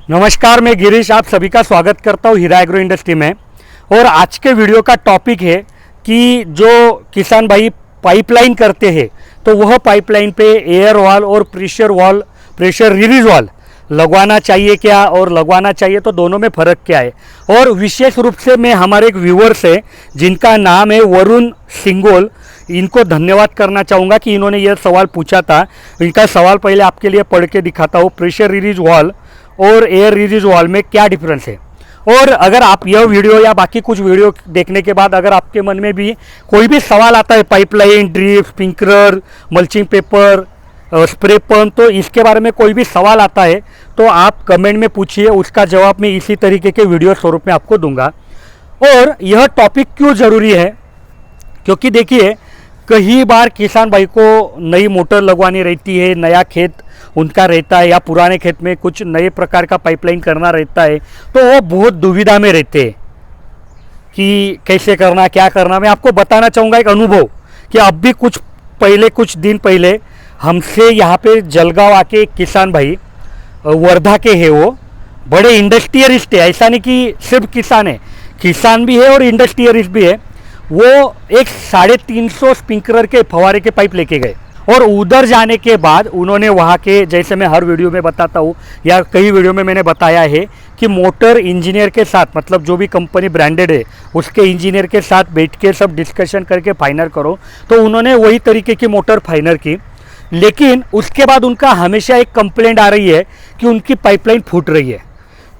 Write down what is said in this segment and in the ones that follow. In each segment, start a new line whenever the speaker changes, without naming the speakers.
नमस्कार, मैं गिरीश आप सभी का स्वागत करता हूँ हीरा एग्रो इंडस्ट्री में। और आज के वीडियो का टॉपिक है कि जो किसान भाई पाइपलाइन करते हैं तो वह पाइपलाइन पे एयर वॉल और प्रेशर रिलीज वॉल लगवाना चाहिए क्या, और लगवाना चाहिए तो दोनों में फ़र्क क्या है। और विशेष रूप से मैं हमारे एक व्यूअर्स है जिनका नाम है वरुण सिंगोल, इनको धन्यवाद करना चाहूँगा कि इन्होंने यह सवाल पूछा था। इनका सवाल पहले आपके लिए पढ़ के दिखाता हूँ। प्रेशर रिलीज वॉल और एयर रिलीज वॉल में क्या डिफरेंस है। और अगर आप यह वीडियो या बाकी कुछ वीडियो देखने के बाद अगर आपके मन में भी कोई भी सवाल आता है, pipeline, drip, sprinkler, mulching paper, spray pump, तो इसके बारे में कोई भी सवाल आता है तो आप कमेंट में पूछिए, उसका जवाब मैं इसी तरीके के वीडियो स्वरूप में आपको दूंगा। और यह टॉपिक क्यों ज़रूरी है, क्योंकि देखिए कई बार किसान भाई को नई मोटर लगवानी रहती है, नया खेत उनका रहता है या पुराने खेत में कुछ नए प्रकार का पाइपलाइन करना रहता है, तो वो बहुत दुविधा में रहते हैं कि कैसे करना, क्या करना। मैं आपको बताना चाहूँगा एक अनुभव कि अब भी कुछ दिन पहले हमसे यहाँ पे जलगांव आके एक किसान भाई, वर्धा के हैं, वो बड़े इंडस्ट्रियलिस्ट है। ऐसा नहीं कि सिर्फ किसान है, किसान भी है और इंडस्ट्रियलिस्ट भी है। वो एक 350 स्प्रिंकलर के फवारे के पाइप लेके गए और उधर जाने के बाद उन्होंने वहाँ के, जैसे मैं हर वीडियो में बताता हूँ या कई वीडियो में मैंने बताया है कि मोटर इंजीनियर के साथ, मतलब जो भी कंपनी ब्रांडेड है उसके इंजीनियर के साथ बैठ के सब डिस्कशन करके फाइनल करो। तो उन्होंने वही तरीके की मोटर फाइनल की, लेकिन उसके बाद उनका हमेशा एक कंप्लेंट आ रही है कि उनकी पाइपलाइन फूट रही है।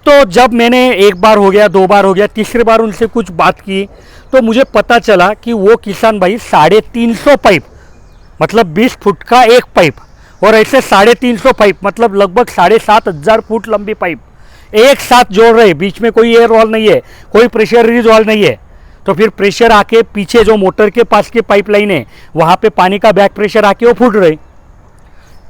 तो जब मैंने एक बार हो गया, 2 बार हो गया, तीसरी बार उनसे कुछ बात की तो मुझे पता चला कि वो किसान भाई 350 पाइप, मतलब 20 फुट का एक पाइप, और ऐसे 350 पाइप मतलब लगभग 7,500 फुट लंबी पाइप एक साथ जोड़ रहे। बीच में कोई एयर वॉल नहीं है, कोई प्रेशर रिलीज वॉल नहीं है। तो फिर प्रेशर आके पीछे जो मोटर के पास की पाइपलाइन है वहाँ पे पानी का बैक प्रेशर आके वो फूट रहे।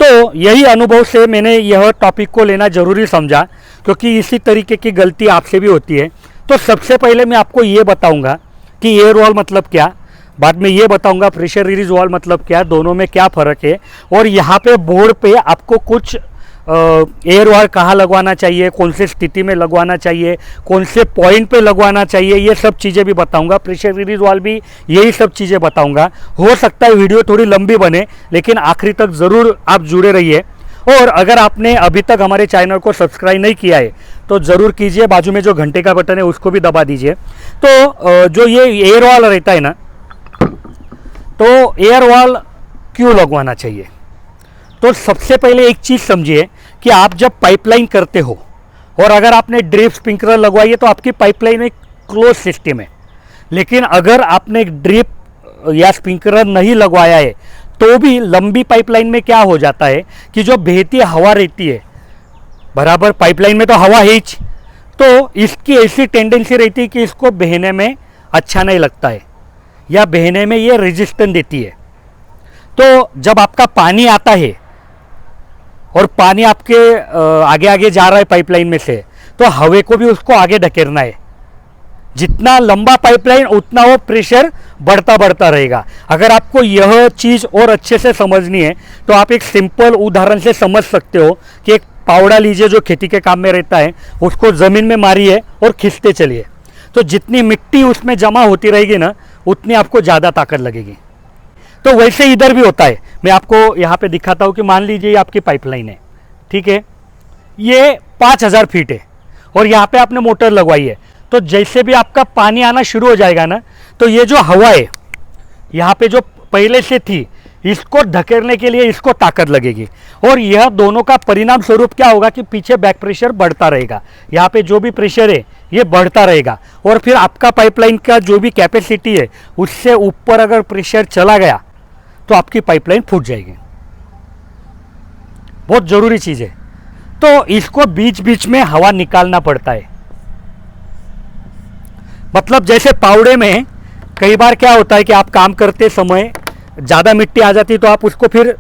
तो यही अनुभव से मैंने यह टॉपिक को लेना ज़रूरी समझा, क्योंकि इसी तरीके की गलती आपसे भी होती है। तो सबसे पहले मैं आपको ये बताऊंगा कि एयर वॉल मतलब क्या, बाद में ये बताऊंगा प्रेशर रिलीज वॉल मतलब क्या, दोनों में क्या फ़र्क है। और यहाँ पे बोर्ड पे आपको कुछ एयर वॉल कहाँ लगवाना चाहिए, कौन से स्थिति में लगवाना चाहिए, कौन से पॉइंट पे लगवाना चाहिए, ये सब चीज़ें भी बताऊंगा। प्रेशर रिलीज वॉल भी यही सब चीज़ें बताऊंगा। हो सकता है वीडियो थोड़ी लंबी बने, लेकिन आखिरी तक ज़रूर आप जुड़े रहिए। और अगर आपने अभी तक हमारे चैनल को सब्सक्राइब नहीं किया है तो ज़रूर कीजिए, बाजू में जो घंटे का बटन है उसको भी दबा दीजिए। तो जो ये एयर वॉल रहता है ना, तो एयर वॉल क्यों लगवाना चाहिए, तो सबसे पहले एक चीज़ समझिए कि आप जब पाइपलाइन करते हो और अगर आपने ड्रिप स्प्रिंकलर लगवाई है तो आपकी पाइपलाइन एक क्लोज सिस्टम है। लेकिन अगर आपने ड्रिप या स्प्रिंकलर नहीं लगवाया है तो भी लंबी पाइपलाइन में क्या हो जाता है कि जो बहती हवा रहती है, बराबर पाइपलाइन में तो हवा है ही, तो इसकी ऐसी टेंडेंसी रहती है कि इसको बहने में अच्छा नहीं लगता है या बहने में ये रेजिस्टेंस देती है। तो जब आपका पानी आता है और पानी आपके आगे आगे जा रहा है पाइपलाइन में से, तो हवा को भी उसको आगे धकेलना है। जितना लंबा पाइपलाइन उतना वो प्रेशर बढ़ता रहेगा। अगर आपको यह चीज़ और अच्छे से समझनी है तो आप एक सिंपल उदाहरण से समझ सकते हो कि एक पावड़ा लीजिए जो खेती के काम में रहता है, उसको ज़मीन में मारिए और खींचते चलिए, तो जितनी मिट्टी उसमें जमा होती रहेगी ना उतनी आपको ज़्यादा ताकत लगेगी। तो वैसे इधर भी होता है। मैं आपको यहाँ पे दिखाता हूँ कि मान लीजिए ये आपकी पाइपलाइन है, ठीक है, ये 5,000 फीट है और यहाँ पे आपने मोटर लगवाई है। तो जैसे भी आपका पानी आना शुरू हो जाएगा ना, तो ये जो हवा है यहाँ पे जो पहले से थी, इसको धकेलने के लिए इसको ताकत लगेगी और यह दोनों का परिणाम स्वरूप क्या होगा कि पीछे बैक प्रेशर बढ़ता रहेगा। यहाँ पे जो भी प्रेशर है ये बढ़ता रहेगा और फिर आपका पाइपलाइन का जो भी कैपेसिटी है उससे ऊपर अगर प्रेशर चला गया तो आपकी पाइपलाइन फूट जाएगी। बहुत ज़रूरी चीज़ है। तो इसको बीच बीच में हवा निकालना पड़ता है। मतलब जैसे पावड़े में कई बार क्या होता है कि आप काम करते समय ज़्यादा मिट्टी आ जाती है तो आप उसको फिर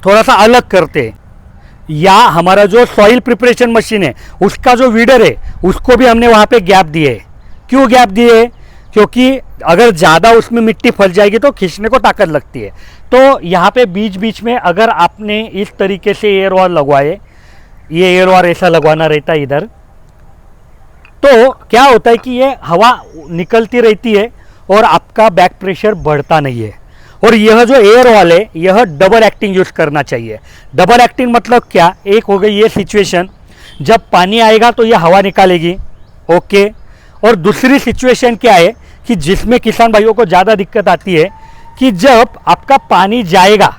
थोड़ा सा अलग करते हैं, या हमारा जो सॉइल प्रिपरेशन मशीन है उसका जो वीडर है उसको भी हमने वहाँ पे गैप दिए है। क्यों गैप दिए? क्योंकि अगर ज़्यादा उसमें मिट्टी फंस जाएगी तो खींचने को ताकत लगती है। तो यहाँ पे बीच बीच में अगर आपने इस तरीके से एयर वॉल लगवाए, ये एयर वॉल ऐसा लगवाना रहता है इधर, तो क्या होता है कि ये हवा निकलती रहती है और आपका बैक प्रेशर बढ़ता नहीं है। और यह जो एयर वॉल है यह डबल एक्टिंग यूज करना चाहिए। डबल एक्टिंग मतलब क्या, एक हो गई ये सिचुएशन जब पानी आएगा तो यह हवा निकालेगी, ओके। और दूसरी सिचुएशन क्या है कि जिसमें किसान भाइयों को ज़्यादा दिक्कत आती है कि जब आपका पानी जाएगा,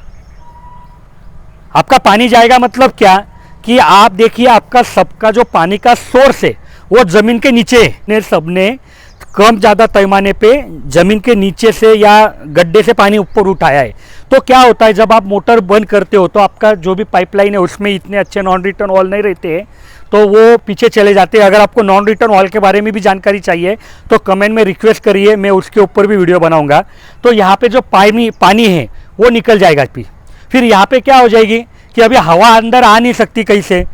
आपका पानी जाएगा मतलब क्या कि आप देखिए आपका सबका जो पानी का सोर्स है वो जमीन के नीचे है। सबने कम ज़्यादा पैमाने पे जमीन के नीचे से या गड्ढे से पानी ऊपर उठाया है। तो क्या होता है जब आप मोटर बंद करते हो तो आपका जो भी पाइपलाइन है उसमें इतने अच्छे नॉन रिटर्न वॉल नहीं रहते हैं, तो वो पीछे चले जाते हैं। अगर आपको नॉन रिटर्न वॉल के बारे में भी जानकारी चाहिए तो कमेंट में रिक्वेस्ट करिए, मैं उसके ऊपर भी वीडियो बनाऊंगा। तो यहाँ पे जो पानी है वो निकल जाएगा। फिर यहाँ पे क्या हो जाएगी कि अभी हवा अंदर आ नहीं सकती कहीं से।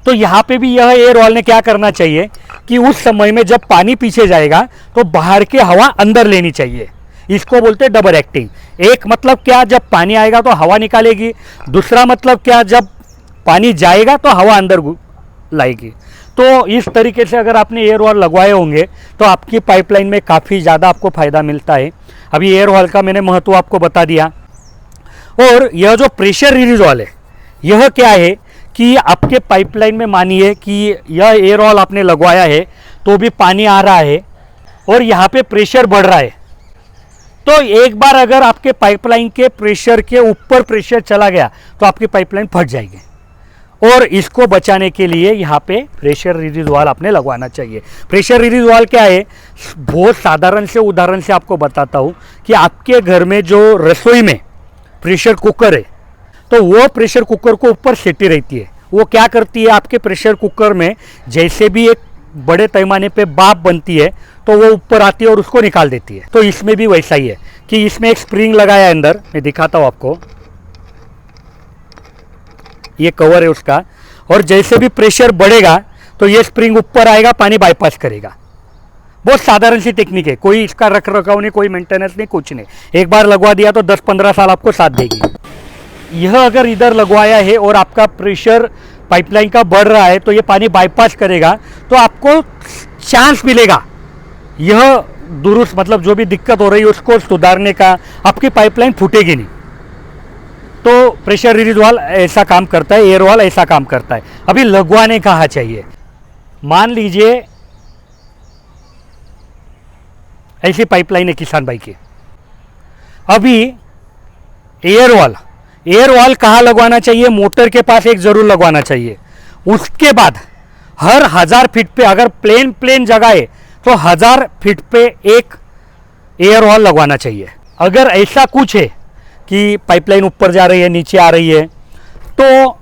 तो यहाँ पे भी यह एयर वॉल ने क्या करना चाहिए कि उस समय में जब पानी पीछे जाएगा तो बाहर की हवा अंदर लेनी चाहिए। इसको बोलते हैं डबल एक्टिंग। एक मतलब क्या, जब पानी आएगा तो हवा निकालेगी, दूसरा मतलब क्या, जब पानी जाएगा तो हवा अंदर लाएगी। तो इस तरीके से अगर आपने एयर वॉल लगवाए होंगे तो आपकी पाइपलाइन में काफ़ी ज़्यादा आपको फ़ायदा मिलता है। अभी एयर वॉल का मैंने महत्व आपको बता दिया। और यह जो प्रेशर रिलीज वॉल है यह क्या है कि आपके पाइपलाइन में मानिए कि यह एयर वॉल आपने लगवाया है तो भी पानी आ रहा है और यहाँ पे प्रेशर बढ़ रहा है। तो एक बार अगर आपके पाइपलाइन के प्रेशर के ऊपर प्रेशर चला गया तो आपकी पाइपलाइन फट जाएगी। और इसको बचाने के लिए यहाँ पे प्रेशर रिलीज वॉल आपने लगवाना चाहिए। प्रेशर रिलीज वॉल क्या है, बहुत साधारण से उदाहरण से आपको बताता हूँ कि आपके घर में जो रसोई में प्रेशर कुकर है तो वो प्रेशर कुकर को ऊपर सीटी रहती है। वो क्या करती है, आपके प्रेशर कुकर में जैसे भी एक बड़े पैमाने पे भाप बनती है तो वो ऊपर आती है और उसको निकाल देती है। तो इसमें भी वैसा ही है कि इसमें एक स्प्रिंग लगाया है अंदर, मैं दिखाता हूँ आपको, ये कवर है उसका। और जैसे भी प्रेशर बढ़ेगा तो ये स्प्रिंग ऊपर आएगा, पानी बाईपास करेगा। बहुत साधारण सी टेक्निक है, कोई इसका रख रखाव नहीं, कोई मेंटेनेंस नहीं, कुछ नहीं। एक बार लगवा दिया तो 10-15 साल आपको साथ देगी। यह अगर इधर लगवाया है और आपका प्रेशर पाइपलाइन का बढ़ रहा है तो ये पानी बाईपास करेगा, तो आपको चांस मिलेगा यह दुरुस्त, मतलब जो भी दिक्कत हो रही है उसको सुधारने का। आपकी पाइपलाइन फूटेगी नहीं। तो प्रेशर रिलीज वॉल ऐसा काम करता है, एयर वॉल ऐसा काम करता है। अभी लगवाने कहाँ चाहिए, मान लीजिए ऐसी पाइपलाइन है किसान भाई की। अभी एयर वॉल कहाँ लगवाना चाहिए, मोटर के पास एक जरूर लगवाना चाहिए। उसके बाद हर 1000 फीट पे, अगर प्लेन जगह है तो 1000 फीट पे एक एयर वॉल लगवाना चाहिए। अगर ऐसा कुछ है कि पाइपलाइन ऊपर जा रही है, नीचे आ रही है, तो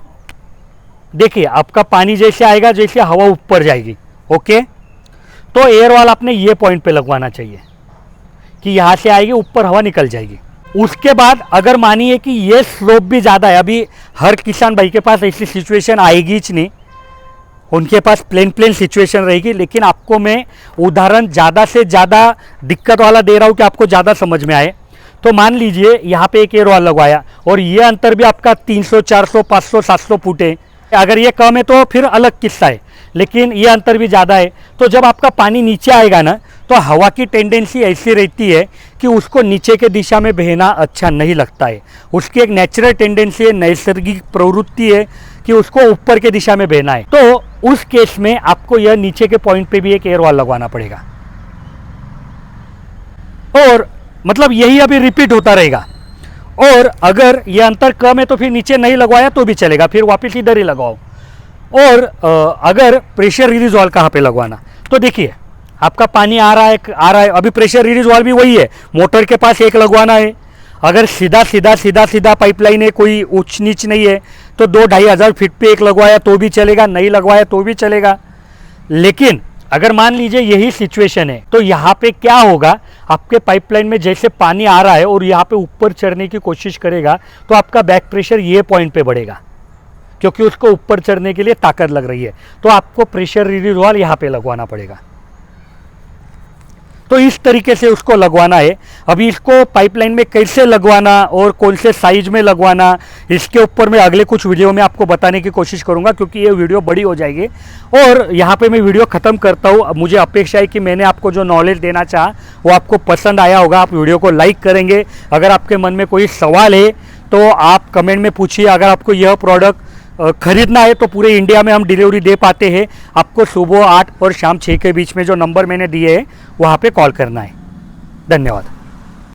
देखिए आपका पानी जैसे आएगा, जैसे हवा ऊपर जाएगी, ओके, तो एयर वॉल आपने ये पॉइंट पे लगवाना चाहिए कि यहाँ से आएगी, ऊपर हवा निकल जाएगी। उसके बाद अगर मानिए कि ये स्लोप भी ज़्यादा है, अभी हर किसान भाई के पास ऐसी सिचुएशन आएगी ही नहीं, उनके पास प्लेन सिचुएशन रहेगी। लेकिन आपको मैं उदाहरण ज़्यादा से ज़्यादा दिक्कत वाला दे रहा हूँ कि आपको ज़्यादा समझ में आए। तो मान लीजिए यहाँ पे एक एयर वॉल लगवाया और ये अंतर भी आपका 300, 400, 500, 700 फुट है। अगर ये कम है तो फिर अलग किस्सा है, लेकिन ये अंतर भी ज़्यादा है। तो जब आपका पानी नीचे आएगा ना तो हवा की टेंडेंसी ऐसी रहती है कि उसको नीचे के दिशा में बहना अच्छा नहीं लगता है। उसकी एक नेचुरल टेंडेंसी है, नैसर्गिक प्रवृत्ति है कि उसको ऊपर के दिशा में बहना है। तो उस केस में आपको यह नीचे के पॉइंट पे भी एक एयर वॉल लगवाना पड़ेगा। और मतलब यही अभी रिपीट होता रहेगा। और अगर ये अंतर कम है तो फिर नीचे नहीं लगवाया तो भी चलेगा, फिर वापस इधर ही लगाओ। और अगर प्रेशर रिलीज वॉल कहाँ पे लगवाना, तो देखिए आपका पानी आ रहा है। अभी प्रेशर रिलीज वॉल भी वही है, मोटर के पास एक लगवाना है। अगर सीधा पाइपलाइन है, कोई ऊंच नीच नहीं है, तो 2-2.5 हज़ार फीट पे एक लगवाया तो भी चलेगा, नहीं लगवाया तो भी चलेगा। लेकिन अगर मान लीजिए यही सिचुएशन है तो यहाँ पे क्या होगा, आपके पाइपलाइन में जैसे पानी आ रहा है और यहाँ पे ऊपर चढ़ने की कोशिश करेगा तो आपका बैक प्रेशर ये पॉइंट पे बढ़ेगा, क्योंकि उसको ऊपर चढ़ने के लिए ताकत लग रही है। तो आपको प्रेशर रिलीज वॉल यहाँ पे लगवाना पड़ेगा। तो इस तरीके से उसको लगवाना है। अभी इसको पाइपलाइन में कैसे लगवाना और कौन से साइज में लगवाना, इसके ऊपर मैं अगले कुछ वीडियो में आपको बताने की कोशिश करूंगा, क्योंकि ये वीडियो बड़ी हो जाएगी। और यहाँ पे मैं वीडियो ख़त्म करता हूँ। मुझे अपेक्षा है कि मैंने आपको जो नॉलेज देना चाहा वो आपको पसंद आया होगा। आप वीडियो को लाइक करेंगे। अगर आपके मन में कोई सवाल है तो आप कमेंट में पूछिए। अगर आपको यह प्रोडक्ट खरीदना है तो पूरे इंडिया में हम डिलीवरी दे पाते हैं। आपको सुबह 8 और शाम 6 के बीच में जो नंबर मैंने दिए हैं वहाँ पे कॉल करना है। धन्यवाद।